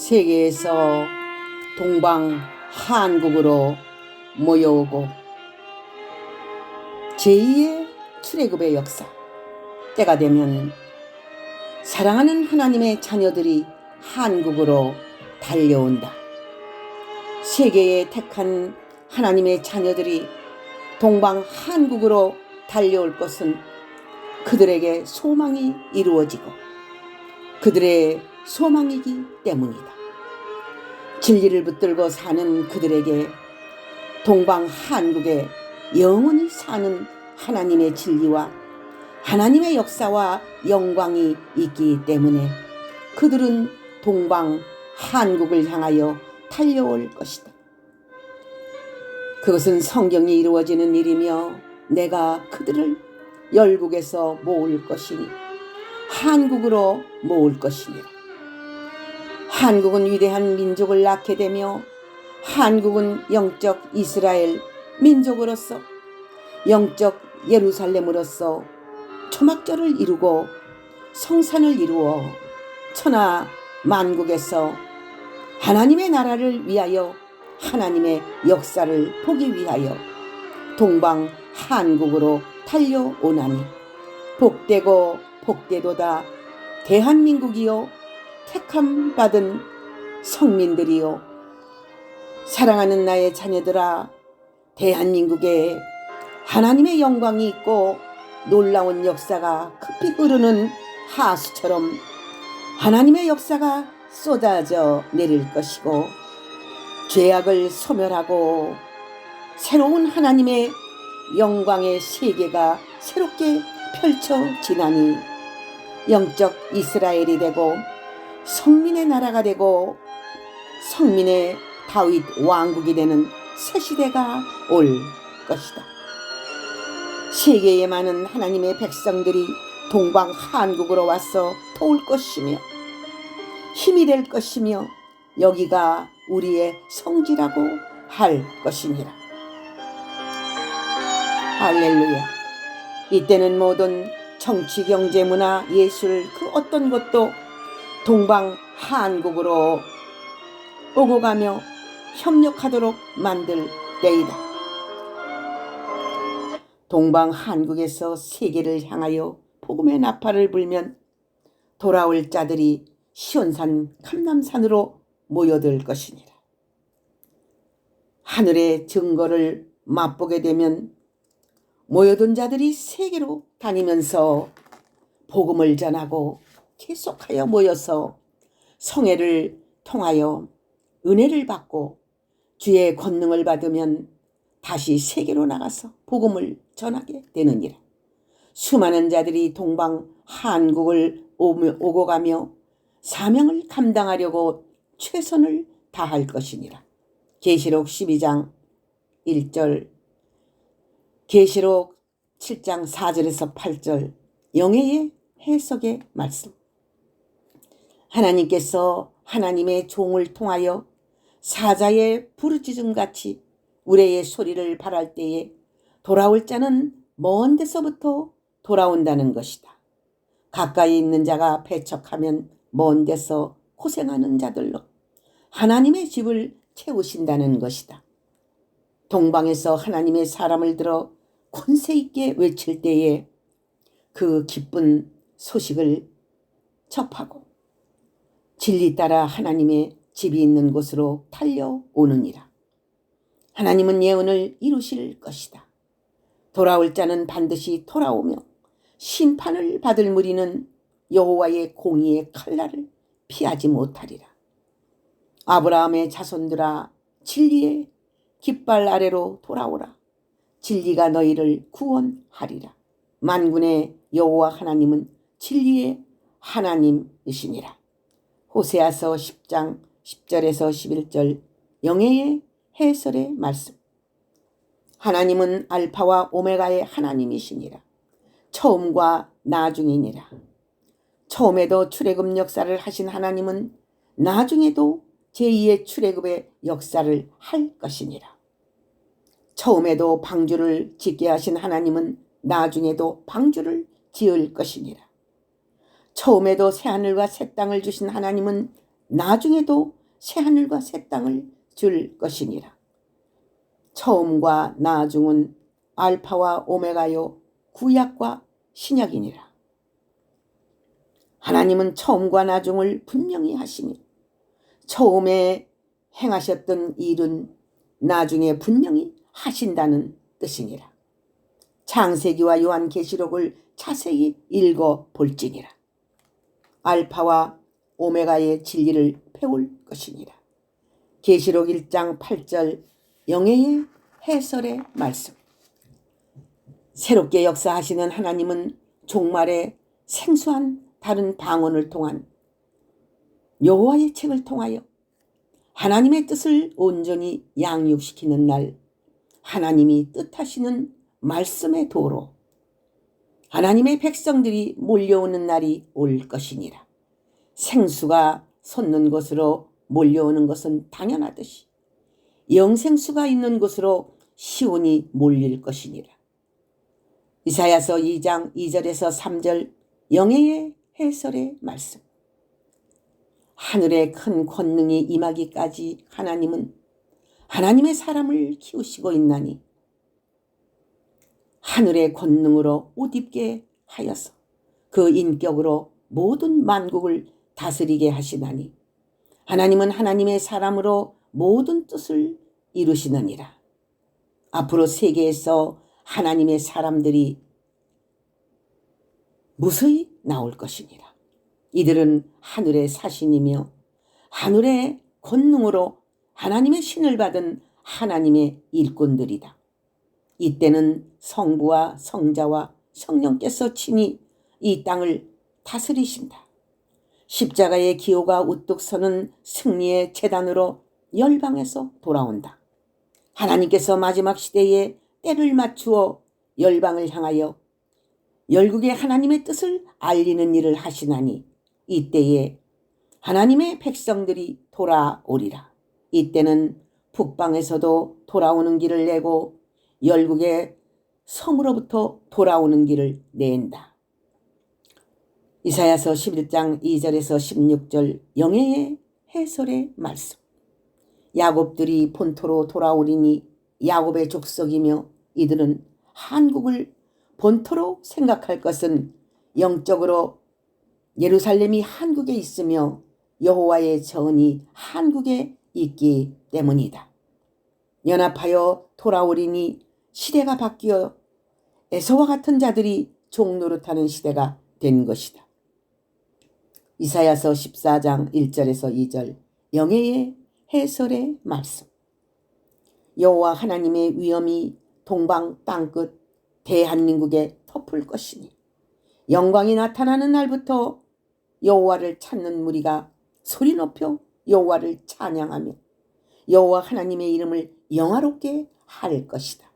세계에서 동방 한국으로 모여오고 제2의 출애굽의 역사, 때가 되면 사랑하는 하나님의 자녀들이 한국으로 달려온다. 세계에 택한 하나님의 자녀들이 동방 한국으로 달려올 것은 그들에게 소망이 이루어지고 그들의 소망이기 때문이다. 진리를 붙들고 사는 그들에게 동방 한국에 영원히 사는 하나님의 진리와 하나님의 역사와 영광이 있기 때문에 그들은 동방 한국을 향하여 달려올 것이다. 그것은 성경이 이루어지는 일이며 내가 그들을 열국에서 모을 것이니 한국으로 모을 것이니라. 한국은 위대한 민족을 낳게 되며 한국은 영적 이스라엘 민족으로서 영적 예루살렘으로서 초막절을 이루고 성산을 이루어 천하 만국에서 하나님의 나라를 위하여 하나님의 역사를 보기 위하여 동방 한국으로 달려오나니 복되고 복되도다 대한민국이요 택함 받은 성민들이요 사랑하는 나의 자녀들아, 대한민국에 하나님의 영광이 있고 놀라운 역사가 급히 흐르는 하수처럼 하나님의 역사가 쏟아져 내릴 것이고 죄악을 소멸하고 새로운 하나님의 영광의 세계가 새롭게 펼쳐지나니 영적 이스라엘이 되고 성민의 나라가 되고 성민의 다윗 왕국이 되는 새 시대가 올 것이다. 세계에 많은 하나님의 백성들이 동방 한국으로 와서 도울 것이며 힘이 될 것이며 여기가 우리의 성지라고 할 것이니라. 할렐루야. 이때는 모든 정치, 경제, 문화, 예술 그 어떤 것도 동방 한국으로 오고 가며 협력하도록 만들 때이다. 동방 한국에서 세계를 향하여 복음의 나팔을 불면 돌아올 자들이 시온산 감람산으로 모여들 것이니라. 하늘의 증거를 맛보게 되면 모여든 자들이 세계로 다니면서 복음을 전하고 계속하여 모여서 성회를 통하여 은혜를 받고 주의 권능을 받으면 다시 세계로 나가서 복음을 전하게 되느니라. 수많은 자들이 동방 한국을 오고 가며 사명을 감당하려고 최선을 다할 것이니라. 계시록 12장 1절, 계시록 7장 4절에서 8절 영예의 해석의 말씀. 하나님께서 하나님의 종을 통하여 사자의 부르짖음같이 우레의 소리를 발할 때에 돌아올 자는 먼 데서부터 돌아온다는 것이다. 가까이 있는 자가 배척하면 먼 데서 고생하는 자들로 하나님의 집을 채우신다는 것이다. 동방에서 하나님의 사람을 들어 권세 있게 외칠 때에 그 기쁜 소식을 접하고 진리 따라 하나님의 집이 있는 곳으로 달려오느니라. 하나님은 예언을 이루실 것이다. 돌아올 자는 반드시 돌아오며 심판을 받을 무리는 여호와의 공의의 칼날을 피하지 못하리라. 아브라함의 자손들아, 진리의 깃발 아래로 돌아오라. 진리가 너희를 구원하리라. 만군의 여호와 하나님은 진리의 하나님이시니라. 호세아서 10장 10절에서 11절 영예의 해설의 말씀. 하나님은 알파와 오메가의 하나님이시니라. 처음과 나중이니라. 처음에도 출애굽 역사를 하신 하나님은 나중에도 제2의 출애굽의 역사를 할 것이니라. 처음에도 방주를 짓게 하신 하나님은 나중에도 방주를 지을 것이니라. 처음에도 새하늘과 새 땅을 주신 하나님은 나중에도 새하늘과 새 땅을 줄 것이니라. 처음과 나중은 알파와 오메가요 구약과 신약이니라. 하나님은 처음과 나중을 분명히 하시며 처음에 행하셨던 일은 나중에 분명히 하신다는 뜻이니라. 창세기와 요한계시록을 자세히 읽어볼지니라. 알파와 오메가의 진리를 배울 것이니라. 계시록 1장 8절 영예의 해설의 말씀. 새롭게 역사하시는 하나님은 종말에 생소한 다른 방언을 통한 여호와의 책을 통하여 하나님의 뜻을 온전히 양육시키는 날, 하나님이 뜻하시는 말씀의 도로 하나님의 백성들이 몰려오는 날이 올 것이니라. 생수가 솟는 곳으로 몰려오는 것은 당연하듯이 영생수가 있는 곳으로 시온이 몰릴 것이니라. 이사야서 2장 2절에서 3절 영예의 해설의 말씀. 하늘의 큰 권능이 임하기까지 하나님은 하나님의 사람을 키우시고 있나니 하늘의 권능으로 옷 입게 하여서 그 인격으로 모든 만국을 다스리게 하시나니 하나님은 하나님의 사람으로 모든 뜻을 이루시느니라. 앞으로 세계에서 하나님의 사람들이 무수히 나올 것이니라. 이들은 하늘의 사신이며 하늘의 권능으로 하나님의 신을 받은 하나님의 일꾼들이다. 이때는 성부와 성자와 성령께서 친히 이 땅을 다스리신다. 십자가의 기호가 우뚝 서는 승리의 제단으로 열방에서 돌아온다. 하나님께서 마지막 시대에 때를 맞추어 열방을 향하여 열국의 하나님의 뜻을 알리는 일을 하시나니 이때에 하나님의 백성들이 돌아오리라. 이때는 북방에서도 돌아오는 길을 내고 열국의 성으로부터 돌아오는 길을 낸다. 이사야서 11장 2절에서 16절 영예의 해설의 말씀. 야곱들이 본토로 돌아오리니 야곱의 족속이며 이들은 한국을 본토로 생각할 것은 영적으로 예루살렘이 한국에 있으며 여호와의 전이 한국에 있기 때문이다. 연합하여 돌아오리니 시대가 바뀌어 에서와 같은 자들이 종노릇하는 시대가 된 것이다. 이사야서 14장 1절에서 2절 영예의 해설의 말씀. 여호와 하나님의 위엄이 동방 땅끝 대한민국에 덮을 것이니 영광이 나타나는 날부터 여호와를 찾는 무리가 소리 높여 여호와를 찬양하며 여호와 하나님의 이름을 영화롭게 할 것이다.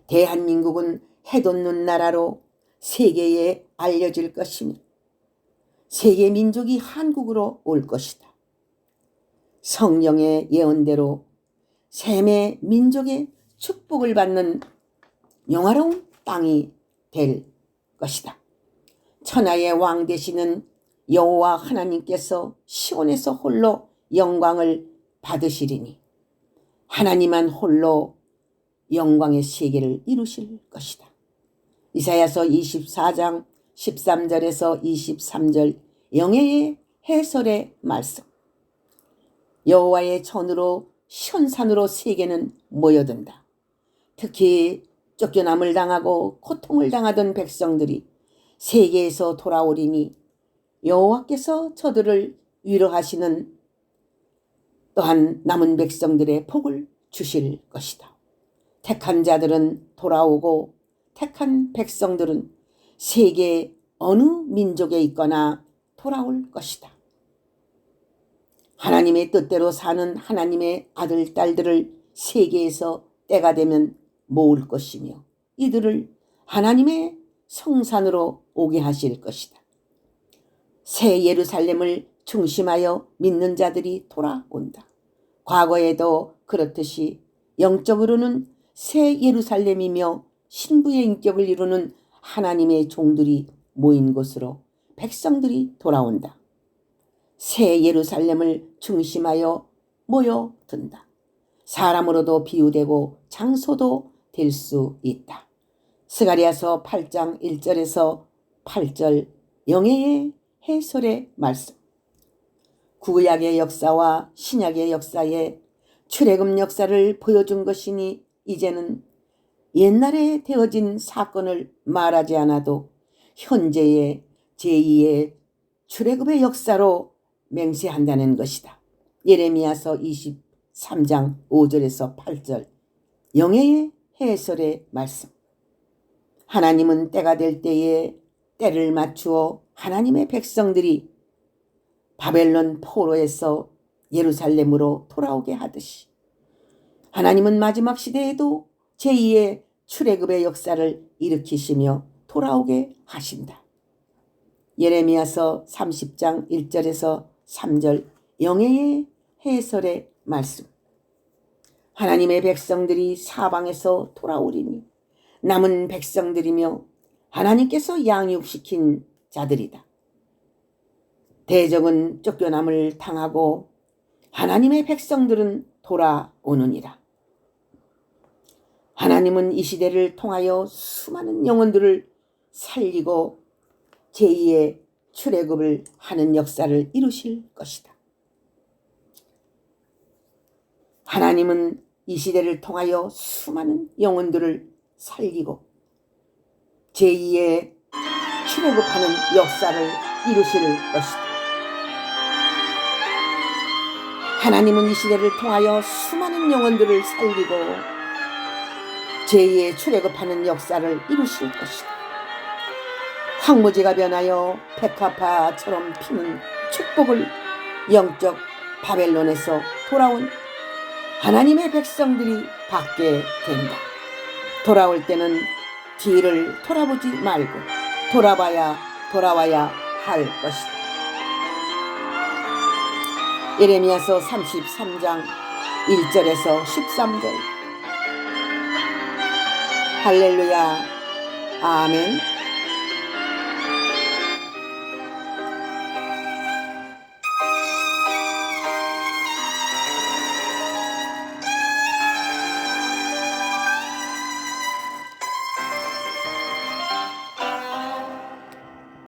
대한민국은 해돋는 나라로 세계에 알려질 것이며 세계 민족이 한국으로 올 것이다. 성령의 예언대로 셈의 민족의 축복을 받는 영화로운 땅이 될 것이다. 천하의 왕 되시는 여호와 하나님께서 시온에서 홀로 영광을 받으시리니 하나님만 홀로 영광의 세계를 이루실 것이다. 이사야서 24장 13절에서 23절 영예의 해설의 말씀. 여호와의 전으로 시온산으로 세계는 모여든다. 특히 쫓겨남을 당하고 고통을 당하던 백성들이 세계에서 돌아오리니 여호와께서 저들을 위로하시는 또한 남은 백성들의 복을 주실 것이다. 택한 자들은 돌아오고 택한 백성들은 세계 어느 민족에 있거나 돌아올 것이다. 하나님의 뜻대로 사는 하나님의 아들, 딸들을 세계에서 때가 되면 모을 것이며 이들을 하나님의 성산으로 오게 하실 것이다. 새 예루살렘을 중심하여 믿는 자들이 돌아온다. 과거에도 그렇듯이 영적으로는 새 예루살렘이며 신부의 인격을 이루는 하나님의 종들이 모인 곳으로 백성들이 돌아온다. 새 예루살렘을 중심하여 모여든다. 사람으로도 비유되고 장소도 될 수 있다. 스가랴서 8장 1절에서 8절 영예의 해설의 말씀. 구약의 역사와 신약의 역사에 출애굽 역사를 보여준 것이니 이제는 옛날에 되어진 사건을 말하지 않아도 현재의 제2의 출애굽의 역사로 맹세한다는 것이다. 예레미야서 23장 5절에서 8절 영예의 해설의 말씀. 하나님은 때가 될 때에 때를 맞추어 하나님의 백성들이 바벨론 포로에서 예루살렘으로 돌아오게 하듯이 하나님은 마지막 시대에도 제2의 출애굽의 역사를 일으키시며 돌아오게 하신다. 예레미야서 30장 1절에서 3절 영예의 해설의 말씀. 하나님의 백성들이 사방에서 돌아오리니 남은 백성들이며 하나님께서 양육시킨 자들이다. 대적은 쫓겨남을 당하고 하나님의 백성들은 돌아오느니라. 하나님은 이 시대를 통하여 수많은 영혼들을 살리고 제2의 출애굽을 하는 역사를 이루실 것이다. 하나님은 이 시대를 통하여 수많은 영혼들을 살리고 제2의 출애굽하는 역사를 이루실 것이다. 하나님은 이 시대를 통하여 수많은 영혼들을 살리고 제2의 출애굽하는 역사를 이루실 것이다. 황무지가 변하여 백합화처럼 피는 축복을 영적 바벨론에서 돌아온 하나님의 백성들이 받게 된다. 돌아올 때는 뒤를 돌아보지 말고 돌아와야 할 것이다. 예레미야서 33장 1절에서 13절. 할렐루야. 아멘.